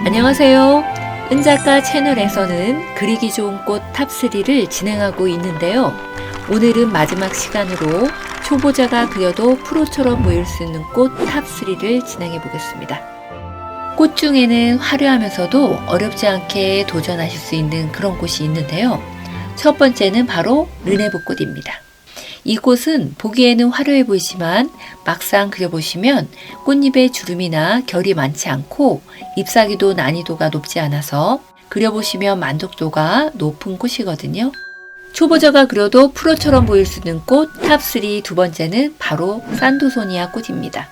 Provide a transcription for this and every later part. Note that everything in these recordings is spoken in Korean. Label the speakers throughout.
Speaker 1: 안녕하세요. 은작가 채널에서는 그리기 좋은 꽃 탑3를 진행하고 있는데요. 오늘은 마지막 시간으로 초보자가 그려도 프로처럼 보일 수 있는 꽃 탑3를 진행해 보겠습니다. 꽃 중에는 화려하면서도 어렵지 않게 도전하실 수 있는 그런 꽃이 있는데요. 첫 번째는 바로 르네보꽃입니다. 이 꽃은 보기에는 화려해 보이지만 막상 그려보시면 꽃잎에 주름이나 결이 많지 않고 잎사귀도 난이도가 높지 않아서 그려보시면 만족도가 높은 꽃이거든요. 초보자가 그려도 프로처럼 보일 수 있는 꽃 탑3 두 번째는 바로 산도소니아 꽃입니다.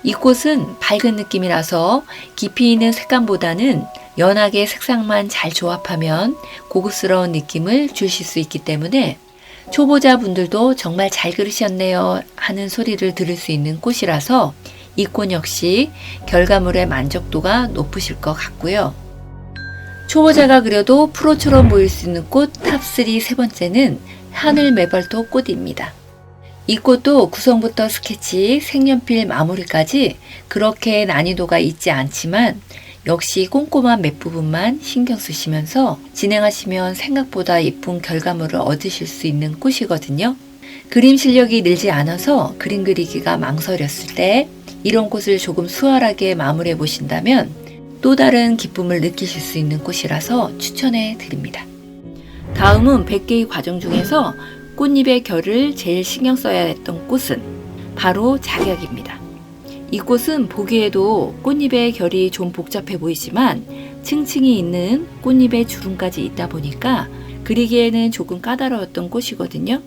Speaker 1: 이 꽃은 밝은 느낌이라서 깊이 있는 색감보다는 연하게 색상만 잘 조합하면 고급스러운 느낌을 주실 수 있기 때문에 초보자분들도 정말 잘 그리셨네요 하는 소리를 들을 수 있는 꽃이라서 이 꽃 역시 결과물의 만족도가 높으실 것 같고요. 초보자가 그려도 프로처럼 보일 수 있는 꽃 탑3 세 번째는 하늘 메발토 꽃입니다. 이 꽃도 구성부터 스케치, 색연필 마무리까지 그렇게 난이도가 있지 않지만 역시 꼼꼼한 몇 부분만 신경 쓰시면서 진행하시면 생각보다 예쁜 결과물을 얻으실 수 있는 꽃이거든요. 그림 실력이 늘지 않아서 그림 그리기가 망설였을 때 이런 꽃을 조금 수월하게 마무리해 보신다면 또 다른 기쁨을 느끼실 수 있는 꽃이라서 추천해 드립니다. 다음은 100개의 과정 중에서 꽃잎의 결을 제일 신경 써야 했던 꽃은 바로 자격입니다. 이 꽃은 보기에도 꽃잎의 결이 좀 복잡해 보이지만 층층이 있는 꽃잎의 주름까지 있다 보니까 그리기에는 조금 까다로웠던 꽃이거든요.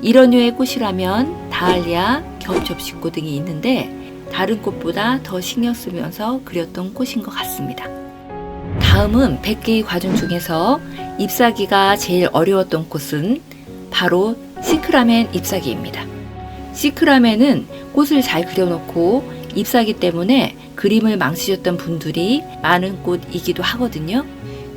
Speaker 1: 이런 류의 꽃이라면 다알리아, 겹접시꽃 등이 있는데 다른 꽃보다 더 신경 쓰면서 그렸던 꽃인 것 같습니다. 다음은 100개의 과정 중에서 잎사귀가 제일 어려웠던 꽃은 바로 시크라멘 잎사귀입니다. 시크라멘은 꽃을 잘 그려놓고 잎사귀 때문에 그림을 망치셨던 분들이 많은 꽃이기도 하거든요.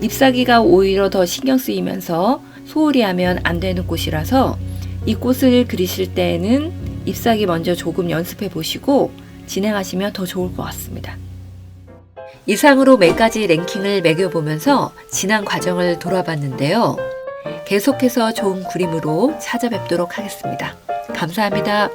Speaker 1: 잎사귀가 오히려 더 신경 쓰이면서 소홀히 하면 안 되는 꽃이라서 이 꽃을 그리실 때에는 잎사귀 먼저 조금 연습해 보시고 진행하시면 더 좋을 것 같습니다. 이상으로 몇 가지 랭킹을 매겨보면서 지난 과정을 돌아봤는데요. 계속해서 좋은 그림으로 찾아뵙도록 하겠습니다. 감사합니다.